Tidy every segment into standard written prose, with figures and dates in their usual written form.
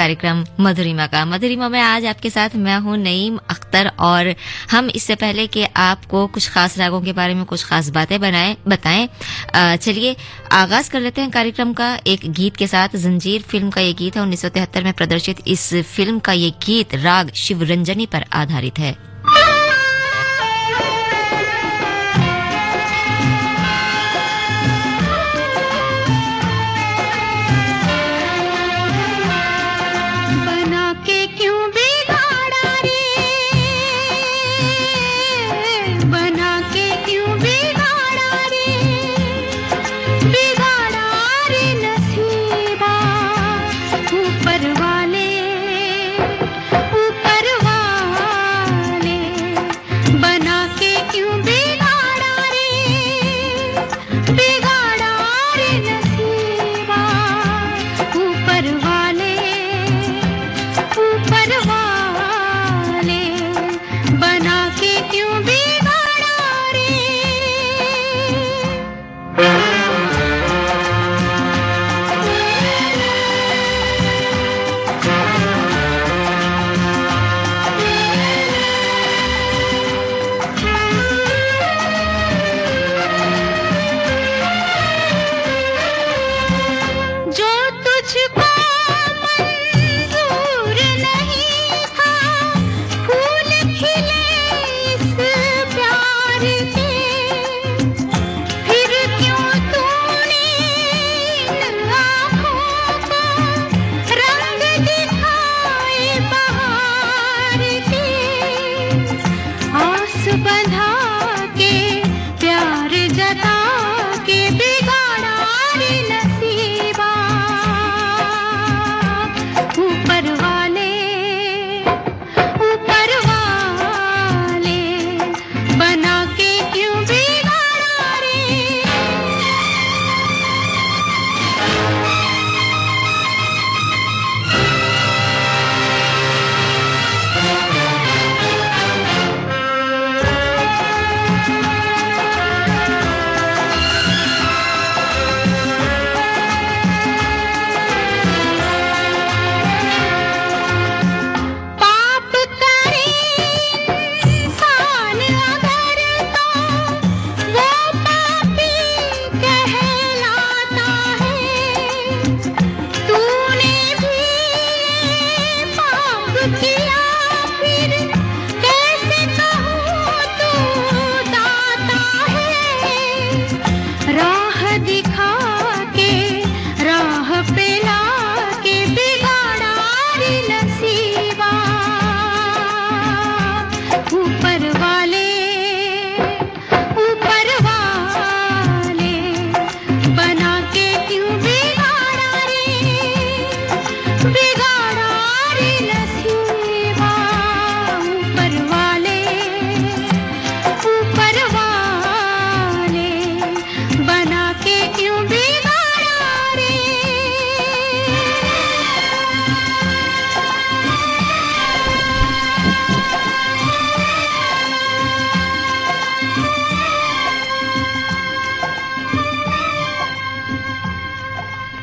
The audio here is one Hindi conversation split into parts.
कार्यक्रम मधुरिमा का। मधुरिमा में आज आपके साथ मैं हूं नईम अख्तर, और हम इससे पहले कि आपको कुछ खास रागों के बारे में कुछ खास बातें बताएं, चलिए आगाज कर लेते हैं कार्यक्रम का एक गीत के साथ। जंजीर फिल्म का ये गीत है, 1973 में प्रदर्शित इस फिल्म का ये गीत राग शिवरंजनी पर आधारित है।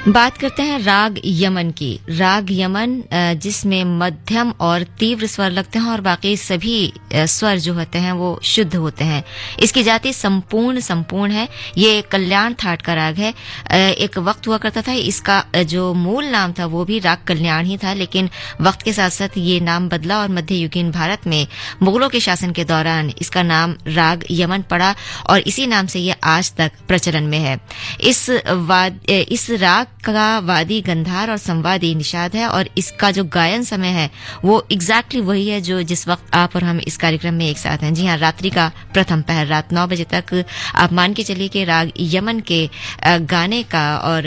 बात करते हैं राग यमन की। राग यमन जिसमें मध्यम और तीव्र स्वर लगते हैं और बाकी सभी स्वर जो होते हैं वो शुद्ध होते हैं। इसकी जाति संपूर्ण है। ये कल्याण थाट का राग है। एक वक्त हुआ करता था इसका जो मूल नाम था वो भी राग कल्याण ही था, लेकिन वक्त के साथ साथ ये नाम बदला और मध्ययुगीन भारत में मुगलों के शासन के दौरान इसका नाम राग यमन पड़ा और इसी नाम से ये आज तक प्रचलन में है। इस राग का वादी गंधार और संवादी निषाद है और इसका जो गायन समय है वो एग्जैक्टली वही है जो जिस वक्त आप और हम इस कार्यक्रम में एक साथ हैं। जी हाँ, रात्रि का प्रथम पहर रात 9 बजे तक आप मान के चलिए कि राग यमन के गाने का और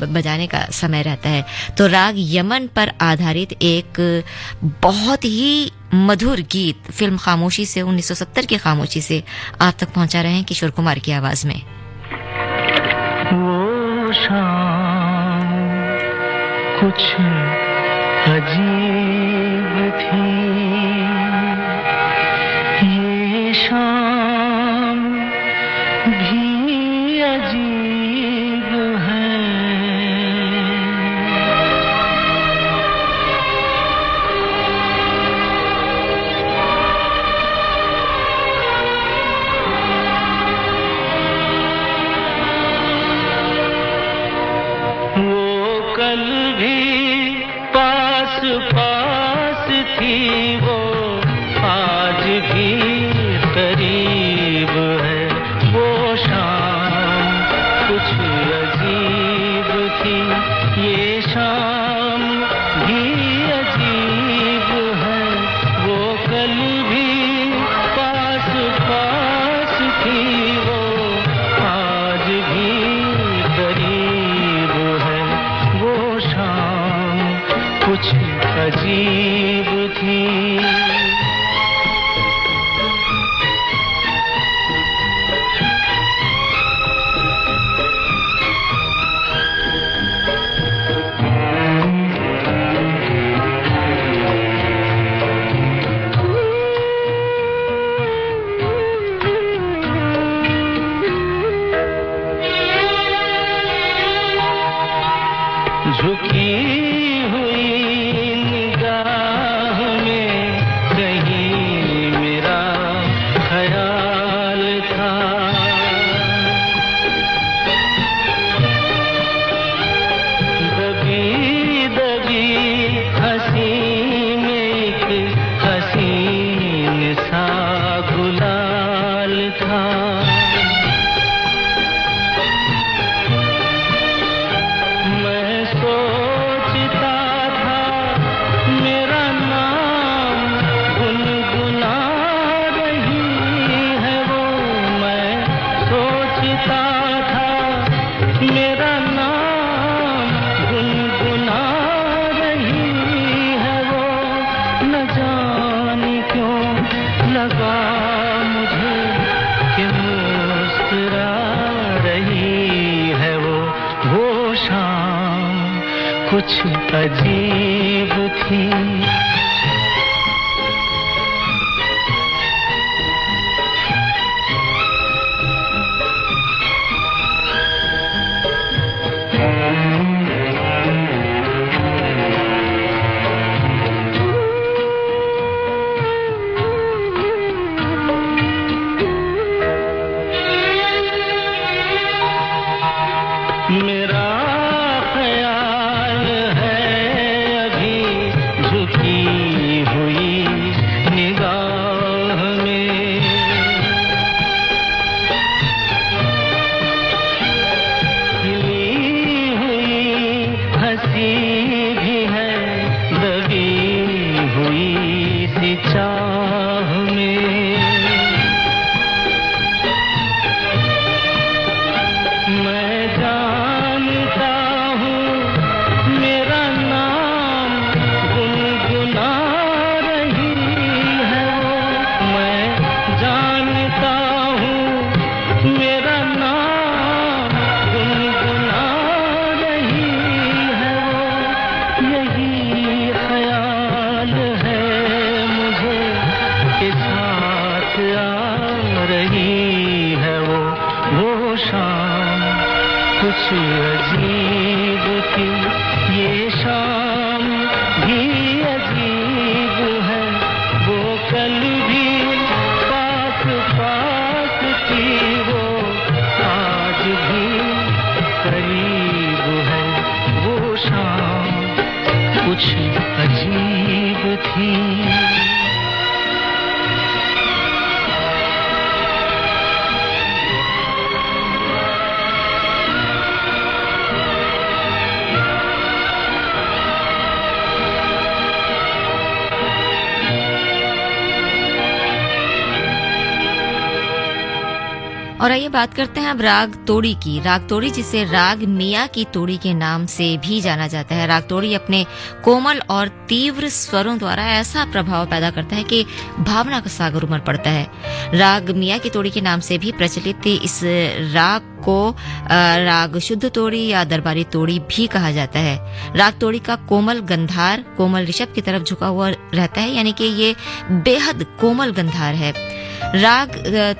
बजाने का समय रहता है। तो राग यमन पर आधारित एक बहुत ही मधुर गीत फिल्म खामोशी से 1970 की खामोशी से आप तक पहुंचा रहे हैं किशोर कुमार की आवाज में। वो शाम कुछ अजीब थी, ये शाम भी अजीब है। कुछ अजीब थी। झुकी हुई निगाह में कहीं मेरा ख्याल था। दबी दबी हंसी में एक हसीन सा गुलाल था। सोचता था मेरा नाम गुनगुना रही है वो। मैं सोचता था मेरा नाम गुनगुना रही है वो। न जाने क्यों लगा मुझे कि मुस्कुरा रही है वो शाम कुछ अजीब थी। मेरा ख्याल है अभी झुकी हुई निगाह में। खिली हुई हंसी भी है दबी हुई सी चाह में। मैं जानता हूँ मेरा नाम गुनगुना रही है वो। मैं जानता हूँ मेरा नाम गुनगुना रही है वो। यही ख्याल है मुझे के साथ आ रही है वो शाम कुछ अजीब थी। ये शाम भी अजीब है, वो कल भी पास पास थी, वो आज भी करीब है। वो शाम कुछ अजीब थी। और आइए बात करते हैं अब राग तोड़ी की। राग तोड़ी, जिसे राग मियाँ की तोड़ी के नाम से भी जाना जाता है। राग तोड़ी अपने कोमल और तीव्र स्वरों द्वारा ऐसा प्रभाव पैदा करता है कि भावना का सागर उमड़ पड़ता है। राग मियाँ की तोड़ी के नाम से भी प्रचलित इस राग को राग शुद्ध तोड़ी या दरबारी तोड़ी भी कहा जाता है। राग तोड़ी का कोमल गंधार कोमल ऋषभ की तरफ झुका हुआ रहता है, यानी कि ये बेहद कोमल गंधार है। राग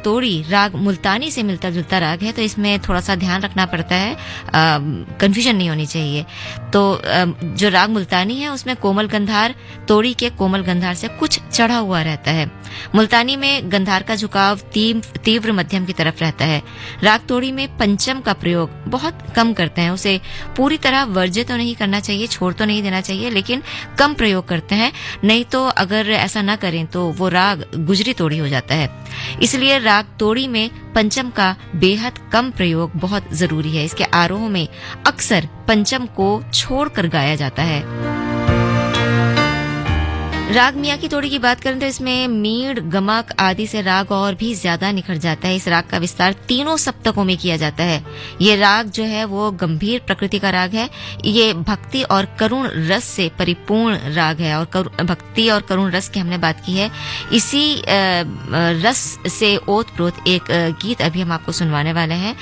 तोड़ी राग मुल्तानी से मिलता जुलता राग है, तो इसमें थोड़ा सा ध्यान रखना पड़ता है, कंफ्यूजन नहीं होनी चाहिए। तो जो राग मुल्तानी है उसमें कोमल गंधार तोड़ी के कोमल गंधार से कुछ चढ़ा हुआ रहता है। मुल्तानी में गंधार का झुकाव तीव्र मध्यम की तरफ रहता है। राग तोड़ी में पंचम का प्रयोग बहुत कम करते हैं। उसे पूरी तरह वर्जित तो नहीं करना चाहिए, छोड़ तो नहीं देना चाहिए, लेकिन कम प्रयोग करते हैं। नहीं तो अगर ऐसा ना करें तो वो राग गुजरी तोड़ी हो जाता है। इसलिए राग तोड़ी में पंचम का बेहद कम प्रयोग बहुत जरूरी है। इसके आरोह में अक्सर पंचम को छोड़कर गाया जाता है। राग मियाँ की तोड़ी की बात करें तो इसमें मीड़, गमक आदि से राग और भी ज्यादा निखर जाता है। इस राग का विस्तार तीनों सप्तकों में किया जाता है। ये राग जो है वो गंभीर प्रकृति का राग है। ये भक्ति और करुण रस से परिपूर्ण राग है, और भक्ति और करुण रस की हमने बात की है। इसी रस से ओतप्रोत एक गीत अभी हम आपको सुनवाने वाले हैं,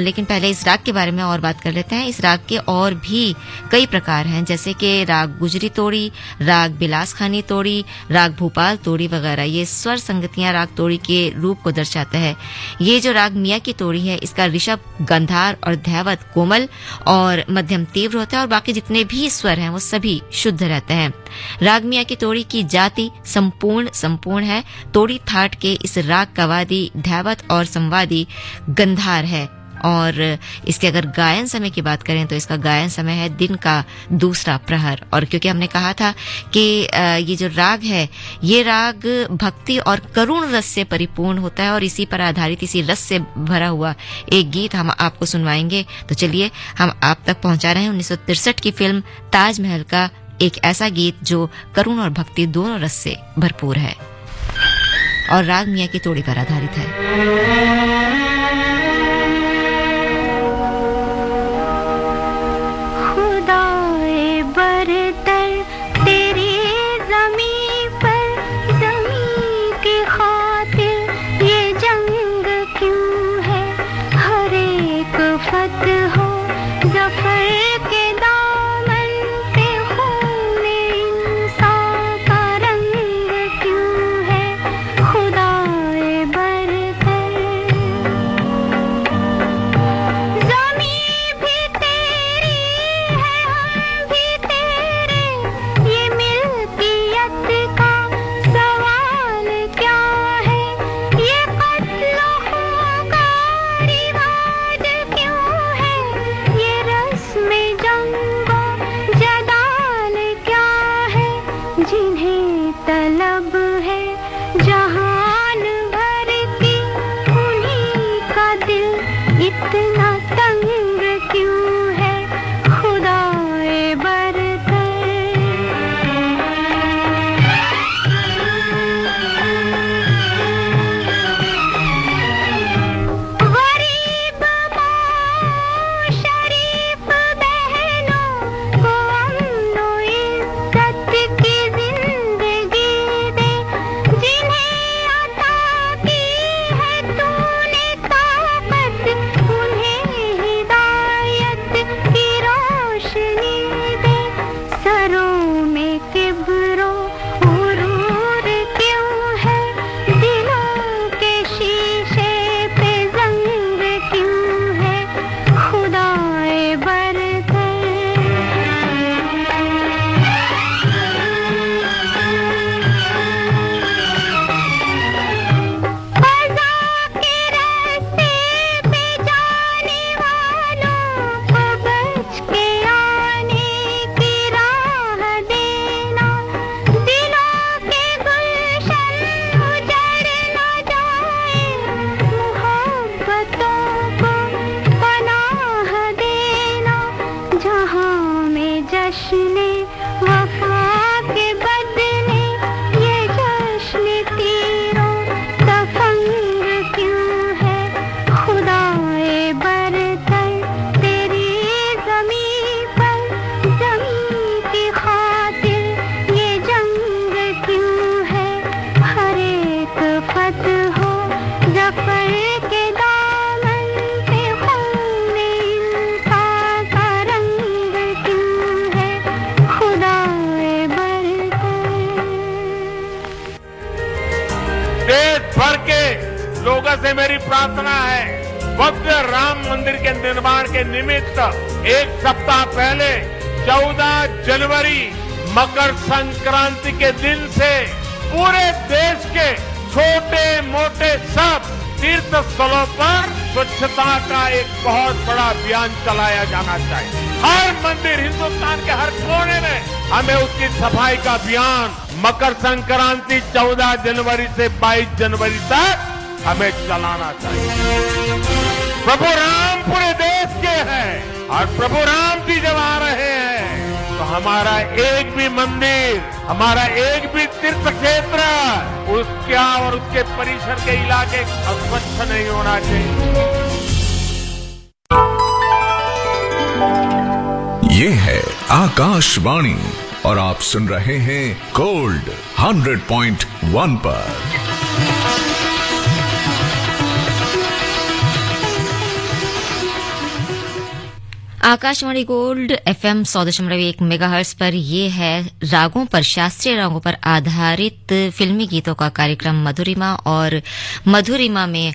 लेकिन पहले इस राग के बारे में और बात कर लेते हैं। इस राग के और भी कई प्रकार हैं, जैसे कि राग गुजरी तोड़ी, राग बिलास खानी तोड़ी, राग भोपाल तोड़ी वगैरह। ये स्वर संगतियां राग तोड़ी के रूप को दर्शाता है। ये जो राग मियाँ की तोड़ी है, इसका ऋषभ, गंधार और धैवत कोमल और मध्यम तीव्र होता है, और बाकी जितने भी स्वर हैं वो सभी शुद्ध रहते हैं। राग मियाँ की तोड़ी की जाति संपूर्ण है। तोड़ी थाट के इस राग का वादी धैवत और संवादी गंधार है। और इसके अगर गायन समय की बात करें तो इसका गायन समय है दिन का दूसरा प्रहर। और क्योंकि हमने कहा था कि ये जो राग है, ये राग भक्ति और करुण रस से परिपूर्ण होता है, और इसी पर आधारित, इसी रस से भरा हुआ एक गीत हम आपको सुनवाएंगे। तो चलिए हम आप तक पहुंचा रहे हैं 1963 की फिल्म ताजमहल का एक ऐसा गीत जो करुण और भक्ति दोनों रस से भरपूर है और राग मियाँ की तोड़ी पर आधारित है। से मेरी प्रार्थना है, भव्य राम मंदिर के निर्माण के निमित्त एक सप्ताह पहले 14 जनवरी मकर संक्रांति के दिन से पूरे देश के छोटे मोटे सब तीर्थ स्थलों पर स्वच्छता का एक बहुत बड़ा अभियान चलाया जाना चाहिए। हर मंदिर, हिंदुस्तान के हर कोने में हमें उसकी सफाई का अभियान मकर संक्रांति 14 जनवरी से 22 जनवरी तक हमें चलाना चाहिए। प्रभु राम पूरे देश के हैं और प्रभु राम जी जब आ रहे हैं तो हमारा एक भी मंदिर, हमारा एक भी तीर्थ क्षेत्र उसका और उसके परिसर के इलाके अस्वच्छ नहीं होना चाहिए। ये है आकाशवाणी और आप सुन रहे हैं गोल्ड 100.1 पर। आकाशवाणी गोल्ड FM 100.1 मेगाहर्ट्ज पर ये है रागों पर, शास्त्रीय रागों पर आधारित फिल्मी गीतों का कार्यक्रम मधुरिमा। और मधुरिमा में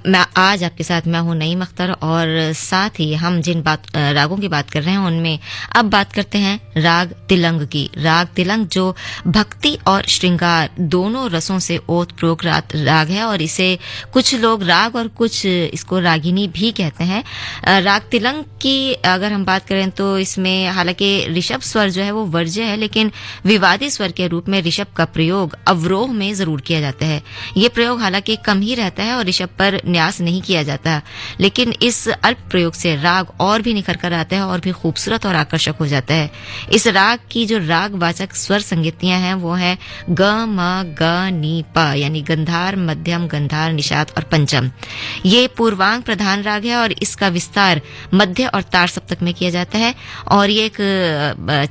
मैं आज आपके साथ मैं हूं नईम अख्तर, और साथ ही हम जिन रागों की बात कर रहे हैं उनमें अब बात करते हैं राग तिलंग की। राग तिलंग जो भक्ति और श्रृंगार दोनों रसों से ओतप्रोत राग है, और इसे कुछ लोग राग और कुछ इसको रागिनी भी कहते हैं। राग तिलंग की अगर हम बात करें तो इसमें हालांकि ऋषभ स्वर जो है वो वर्ज्य है, लेकिन विवादी स्वर के रूप में ऋषभ का प्रयोग अवरोह में जरूर किया जाता है। ये प्रयोग हालांकि कम ही रहता है और ऋषभ पर न्यास नहीं किया जाता, लेकिन इस अल्प प्रयोग से राग और भी निखर कर आता है और भी खूबसूरत और आकर्षक हो जाता है। इस राग की जो रागवाचक स्वर संगतियां हैं वो है ग म ग नी प, यानी गंधार, मध्यम, गंधार, निषाद और पंचम। ये पूर्वांग प्रधान राग है और इसका विस्तार मध्य और तार सप्तक में किया जाता है, और ये एक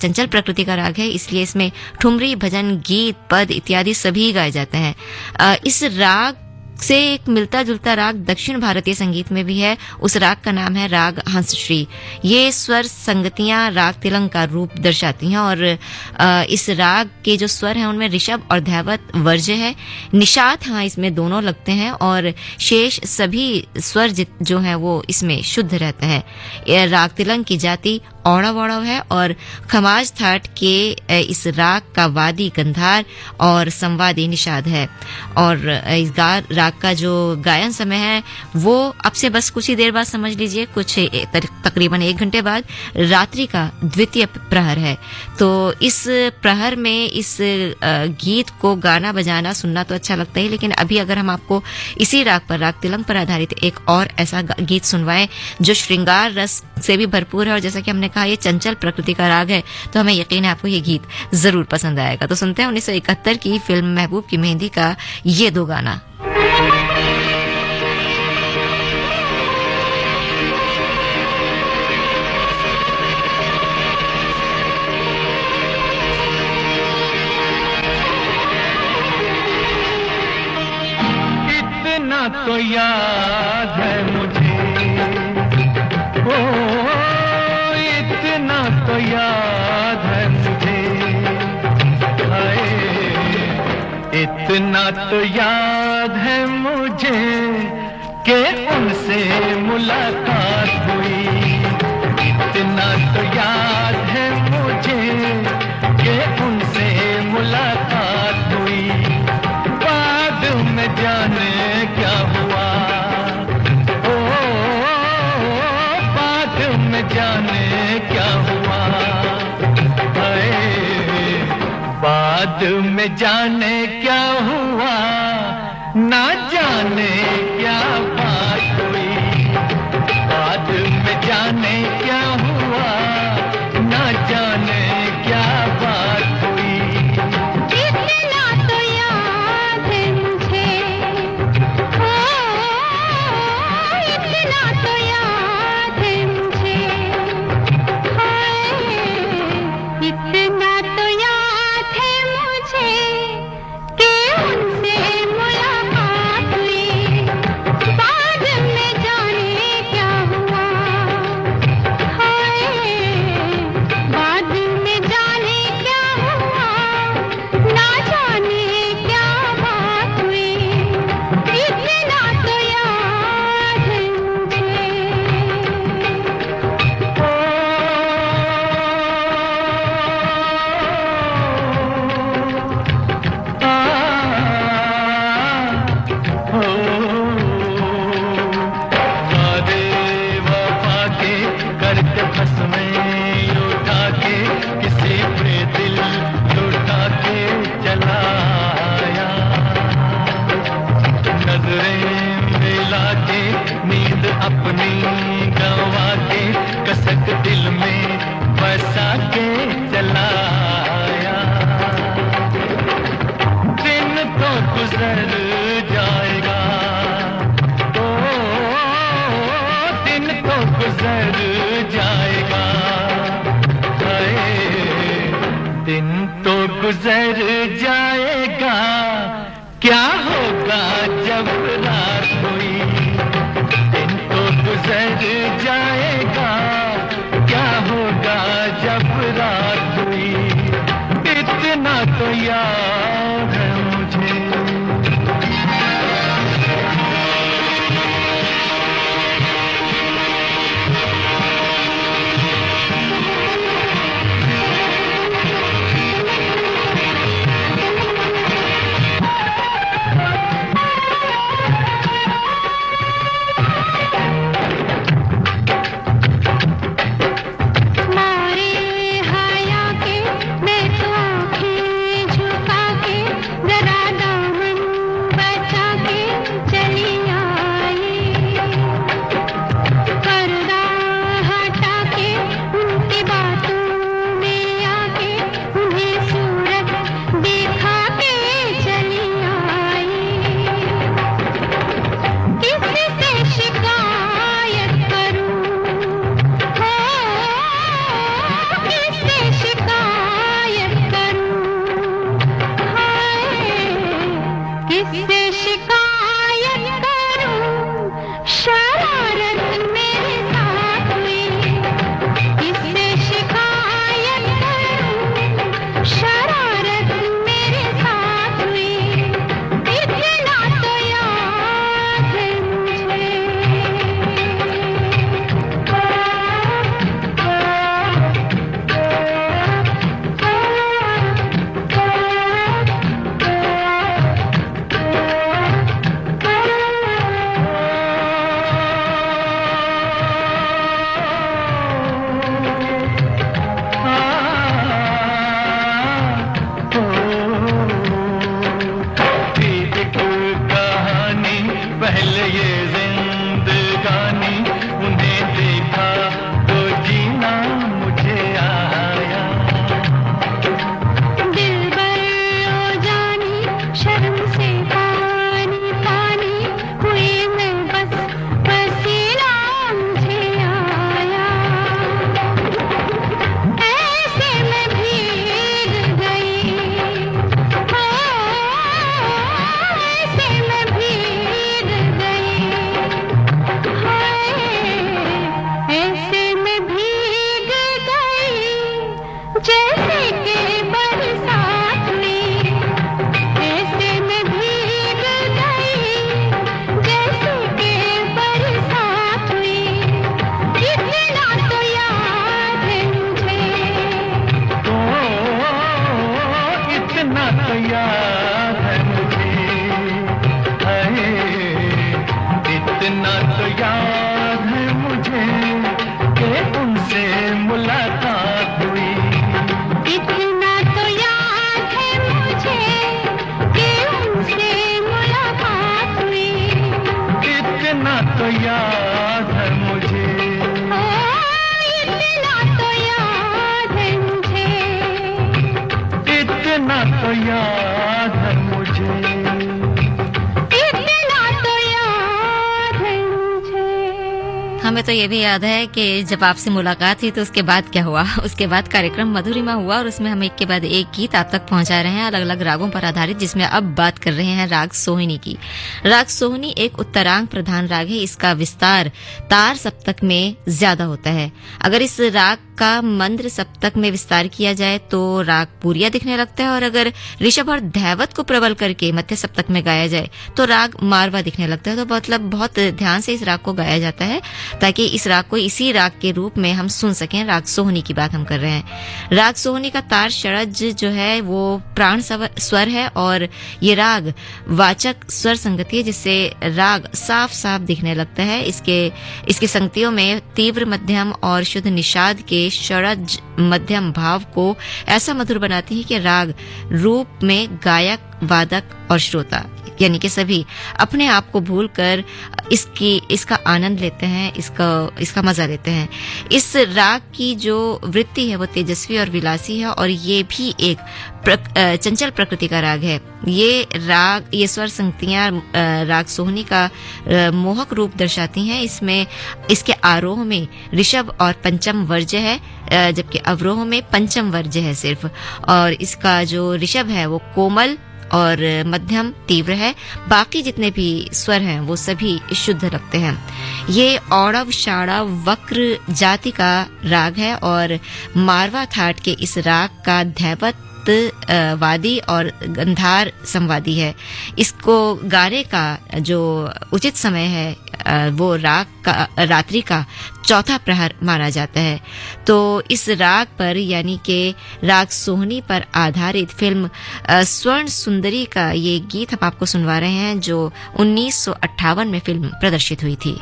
चंचल प्रकृति का राग है, इसलिए इसमें ठुमरी, भजन, गीत, पद इत्यादि सभी गाए जाते हैं। इस राग से एक मिलता जुलता राग दक्षिण भारतीय संगीत में भी है। उस राग का नाम है राग हंसश्री। ये स्वर संगतियां राग तिलंग का रूप दर्शाती हैं, और इस राग के जो स्वर हैं उनमें ऋषभ और धैवत वर्ज्य है। निषाद हाँ इसमें दोनों लगते हैं, और शेष सभी स्वर जो हैं वो इसमें शुद्ध रहते हैं। राग तिलंग की जाति औड़व औड़व है, और खमाज थाट के इस राग का वादी गंधार और संवादी निषाद है। और इस राग का जो गायन समय है वो अब से बस कुछ ही देर बाद समझ लीजिए, कुछ तकरीबन 1 घंटे बाद रात्रि का द्वितीय प्रहर है। तो इस प्रहर में इस गीत को गाना बजाना सुनना तो अच्छा लगता है, लेकिन अभी अगर हम आपको इसी राग पर, राग तिलंग पर आधारित एक और ऐसा गीत सुनवाएं जो श्रृंगार रस से भी भरपूर है, और जैसा कि हमने कहा ये चंचल प्रकृति का राग है, तो हमें यकीन है आपको ये गीत जरूर पसंद आएगा। तो सुनते हैं 1971 की फिल्म महबूब की मेहंदी का ये 2 गाना। इतना तो याद है मुझे, ओ इतना तो याद है मुझे, हाय इतना तो याद है मुझे कि उनसे मुलाकात हुई। इतना तो याद है मुझे कि उनसे मुलाकात हुई। बाद में जाने क्या हुआ, ओ बाद में जाने क्या हुआ, बाद में जाने क्या हुआ, ना जाने क्या बात हुई। बाद में जाने क्या हुआ, ना जाने क्या बात हुई। इतना तो याद है मुझे, ओ इतना तो याद है मुझे, हाय इतना तो याद है मुझे कि उनसे मुलाकात हुई। बाद में जाने क्या हुआ, गुजर जाएगा, क्या होगा जब रात हुई। दिन तो गुजर जाएगा, क्या होगा जब रात हुई। इतना तो याद है मुझे। हमें तो ये भी याद है कि जब आपसे मुलाकात हुई तो उसके बाद क्या हुआ। उसके बाद कार्यक्रम मधुरिमा हुआ और उसमें हम एक के बाद एक गीत आप तक पहुंचा रहे हैं अलग अलग रागों पर आधारित, जिसमें अब बात कर रहे हैं राग सोहिनी की। राग सोहिनी एक उत्तरांग प्रधान राग है। इसका विस्तार तार सप्तक में ज्यादा होता है। अगर इस राग का मंद्र सप्तक में विस्तार किया जाए तो राग पूरिया दिखने लगता है, और अगर ऋषभ और धैवत को प्रबल करके मध्य सप्तक में गाया जाए तो राग मारवा दिखने लगता है। तो मतलब बहुत ध्यान से इस राग को गाया जाता है ताकि इस राग को इसी राग के रूप में हम सुन सकें। राग सोहिनी की बात हम कर रहे हैं। राग सोहिनी का तार षडज जो है वो प्राण स्वर है और ये राग वाचक स्वर संगति है, जिससे राग साफ साफ दिखने लगता है। इसकी संगतियों में तीव्र मध्यम और शुद्ध निषाद के षडज मध्यम भाव को ऐसा मधुर बनाती है कि राग रूप में गायक, वादक और श्रोता यानी कि सभी अपने आप को भूलकर इसका आनंद लेते हैं, इसका मजा लेते हैं। इस राग की जो वृत्ति है वो तेजस्वी और विलासी है और ये भी एक चंचल प्रकृति का राग है। ये स्वर संगतियां राग सोहनी का मोहक रूप दर्शाती हैं। इसमें इसके आरोह में ऋषभ और पंचम वर्ज्य है, जबकि अवरोह में पंचम वर्ज्य है सिर्फ। और इसका जो ऋषभ है वो कोमल और मध्यम तीव्र है। बाकी जितने भी स्वर हैं वो सभी शुद्ध लगते हैं। ये औड़व शाड़व वक्र जाति का राग है और मारवा थाट के इस राग का दैवत वादी और गंधार संवादी है। इसको गाने का जो उचित समय है वो रात्रि का चौथा प्रहर माना जाता है। तो इस राग पर यानी कि राग सोहनी पर आधारित फिल्म स्वर्ण सुंदरी का ये गीत हम आपको सुनवा रहे हैं, जो 1958 में फिल्म प्रदर्शित हुई थी।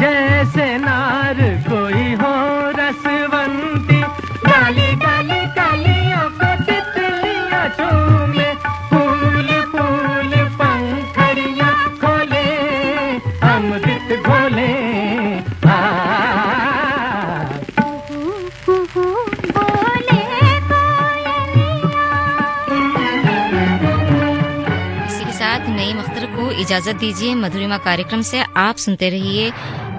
जैसे नार कोई हो रसवंती, डाली डाली डालियों को तितलियां चूमे, फूल फूल पंखड़ियां खोले, अमृत घोले। इजाजत दीजिए। मधुरिमा कार्यक्रम से आप सुनते रहिए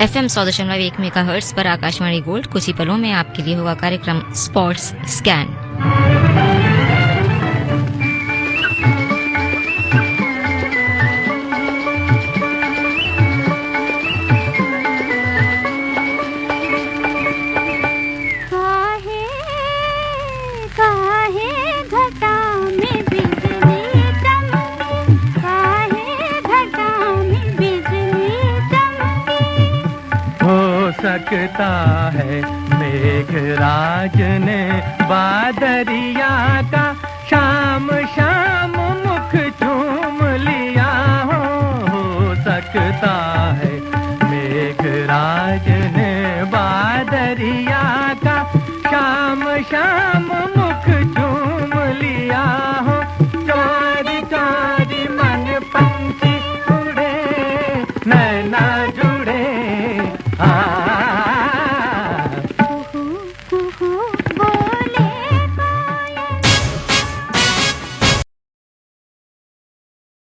FM 100.1 मेगाहर्ट्ज पर आकाशवाणी गोल्ड। कुछ ही पलों में आपके लिए होगा कार्यक्रम स्पोर्ट्स स्कैन। सकता है मेघराज ने बादरिया का शाम शाम मुख चूम लिया हो सकता है मेघराज ने बादरिया का शाम शाम